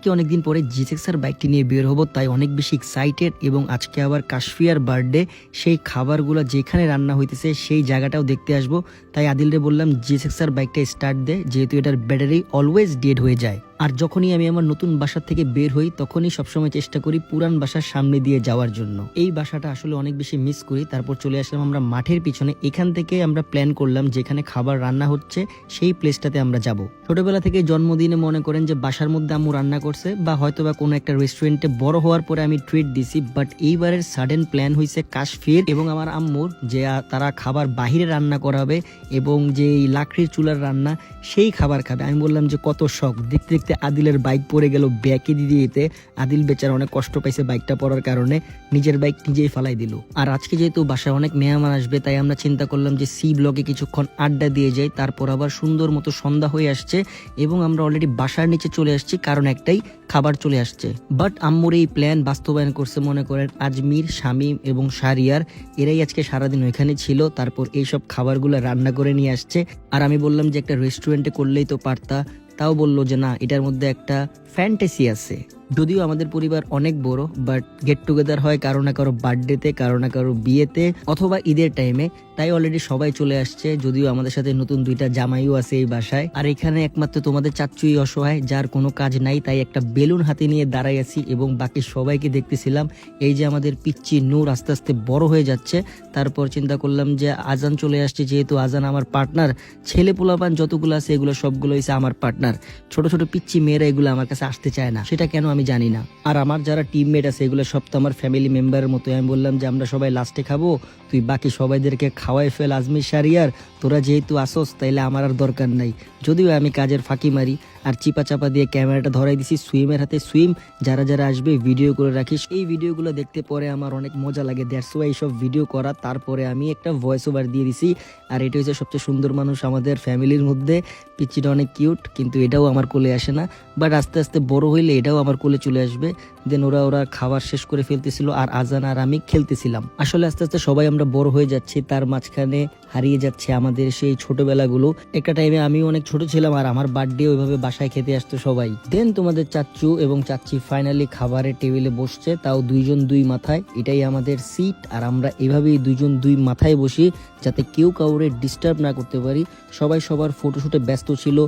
আজকে অনেকদিন পরে জিজেক্সার বাইকটি নিয়ে বের হবো, তাই অনেক বেশি এক্সাইটেড। এবং আজকে আবার কাশফিয়ার বার্থডে, সেই খাবারগুলো যেখানে রান্না হইতেছে সেই জায়গাটাও দেখতে আসবো। তাই আদিলরে বললাম জিজেক্সার বাইকটা স্টার্ট দে, যেহেতু এটার ব্যাটারি অলওয়েজ ডেড হয়ে যায়। আর যখনই আমি আমার নতুন বাসা থেকে বের হই তখনই সবসময় চেষ্টা করি পুরান বাসার সামনে দিয়ে যাওয়ার জন্য। এই বাসাটা আসলে অনেক বেশি মিস করি। তারপর চলে আসলাম আমরা মাঠের পিছনে। এখান থেকে আমরা প্ল্যান করলাম যেখানে খাবার রান্না হচ্ছে সেই প্লেসটাতে আমরা যাব। ছোটবেলা থেকে জন্মদিনে মনে করেন যে বাসার মধ্যে আম্মু রান্না করছে বা হয়তো বা কোনো একটা রেস্টুরেন্টে বড় হওয়ার পরে আমি ট্রিট দিছি, বাট এইবারের সাডেন প্ল্যান হয়েছে কাশফির এবং আমার আম্মুর, যে তারা খাবার বাহিরে রান্না করাবে এবং যে লাকড়ির চুলার রান্না সেই খাবার খাবে। আমি বললাম যে কত শখ। দেখতে দেখতে আদিলের বাইক পড়ে গেল ব্যাকে দিতে। আদিল বেচারা অনেক কষ্ট পাইছে বাইকটা পড়ার কারণে, নিজের বাইক নিজেই ফালাই দিল। আর আজকে যেহেতু বাসায় অনেক মেহমান আসবে তাই আমরা চিন্তা করলাম যে সি ব্লকে কিছুক্ষণ আড্ডা দিয়ে যাই। তারপর আবার সুন্দর মতো সন্ধ্যা হয়ে আসছে এবং আমরা অলরেডি বাসার নিচে চলে আসছি, কারণ একটাই, খাবার চলে আসছে। বাট আম্মুর এই প্ল্যান বাস্তবায়ন করছে মনে করেন আজমির, শামীম এবং শাহরিয়ার। এরাই আজকে সারাদিন ওইখানে ছিল। তারপর এইসব খাবারগুলো রান্না করে নিয়ে আসছে। আর আমি বললাম যে একটা রেস্টুরেন্টে করলেই তো পারতা, তাও বললো যে না, এটার মধ্যে একটা ফ্যান্টাসি আছে। যদিও আমাদের পরিবার অনেক বড়, বাট গেট টুগেদার হয় কারো না কারো বার্থডেতে, কারো না কারো বিয়েতে অথবা ঈদের টাইমে। তাই অলরেডি সবাই চলে আসছে, যদিও আমাদের সাথে নতুন দুইটা জামাইও আছে এই বাসায়। আর এখানে একমাত্র তোমাদের চাচ্চুই অসহায়, যার কোনো কাজ নাই, তাই একটা বেলুন হাতে নিয়ে দাঁড়াই আছি এবং বাকি সবাইকে দেখতেছিলাম। এই যে আমাদের পিচ্চি নূর আস্তে আস্তে বড় হয়ে যাচ্ছে। তারপর চিন্তা করলাম যে আজান চলে আসছে, যেহেতু আজান আমার পার্টনার, ছেলে পোলাপান যতগুলো আছে এগুলো সবগুলো হয়েছে আমার পার্টনার। ছোট ছোট পিচ্চি মেয়েরা এগুলো আমার কাছে আসতে চায় না, সেটা কেন আমি জানি না। আর আমার যারা টিমমেট আছে এগুলো সব তো আমার ফ্যামিলি মেম্বারের মতো। আমি বললাম যে আমরা সবাই লাস্টে খাবো, তুই বাকি সবাইদেরকে খাওয়াই ফেল আজমি, শাহরিয়ার, তোরা যেহেতু আসোস তাইলে আমার আর দরকার নাই। যদিও আমি কাজের ফাঁকি মারি আর চিপা চাপা দিয়ে ক্যামেরাটা ধরাই দিছি সুইমের হাতে। সুইম, যারা যারা আসবে ভিডিও করে রাখিস। এই ভিডিওগুলো দেখতে পরে আমার অনেক মজা লাগে, দ্যাটস ওয়াই এইসব ভিডিও করা। তারপরে আমি একটা ভয়েস ওভার দিয়ে দিছি। আর এটা হচ্ছে সবচেয়ে সুন্দর মানুষ আমাদের ফ্যামিলির মধ্যে। পিচ্চিটা অনেক কিউট, কিন্তু এটাও আমার কোলে আসে না। বাট আস্তে আস্তে বড় হইলে এটাও আমার কোলে চলে আসবে। দেন ওরা খাবার শেষ করে ফেলতেছিল আর আজান আর আমি খেলতেছিলাম। আসলে আস্তে আস্তে সবাই আমরা বড় হয়ে যাচ্ছি, তার মাঝখানে হারিয়ে যাচ্ছে আমাদের সেই ছোটবেলাগুলো। একটা টাইমে আমিও অনেক ছোট ছিলাম আর আমার বার্থডে ওইভাবে বাসায় খেতে আসতো সবাই। দেন তোমাদের চাচ্চু এবং চাচ্চি ফাইনালি খাবারের টেবিলে বসছে, তাও দুইজন দুই মাথায়। এটাই আমাদের সিট আর আমরা এভাবেই দুইজন দুই মাথায় বসি, যাতে কেউ কাউরে ডিস্টার্ব না করতে পারি। সবাই সবার ফটোশুটে ব্যস্ত ছিল,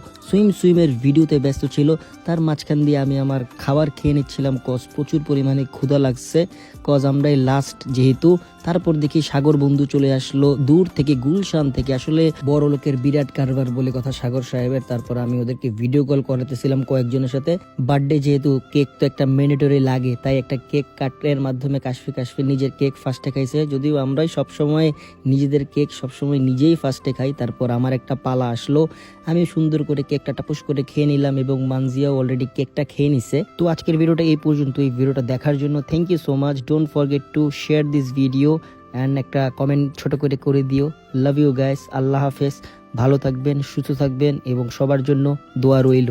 সুইমের ভিডিওতে ব্যস্ত ছিল। তার মাঝখান দিয়ে আমি আমার খাবার খেয়ে নিচ্ছিলাম, কজ প্রচুর পরিমাণে ক্ষুধা লাগছে, কজ আমরাই লাস্ট যেহেতু। তারপর দেখি সাগর বন্ধু চলে আসলো দূর থেকে, গুলশান থেকে। আসলে বড় লোকের বিরাট কারবার বলে কথা সাগর সাহেবের। তারপর আমি ওদেরকে ভিডিও কল করাতেছিলাম কয়েকজনের সাথে। বার্থডে যেহেতু কেক তো একটা ম্যান্ডেটরি লাগে, তাই একটা কেক কাটের মাধ্যমে কাশফি নিজের কেক ফার্স্টে খাইছে। যদিও আমরাই সবসময় নিজেদের কেক সবসময় নিজেই ফার্স্টে খাই। তারপর আমার একটা পালা আসলো, আমি সুন্দর করে কেকটা টাপুস করে খেয়ে নিলাম এবং মানজিয়াও অলরেডি কেকটা খেয়ে নিছে। তো আজকের ভিডিওটা এই পর্যন্ত। এই ভিডিওটা দেখার জন্য thank you so much. Don't forget to share this video and একটা কমেন্ট ছোট করে দিও। Love you guys. আল্লাহ হাফেজ। ভালো থাকবেন, সুস্থ থাকবেন এবং সবার জন্য দোয়া রইল।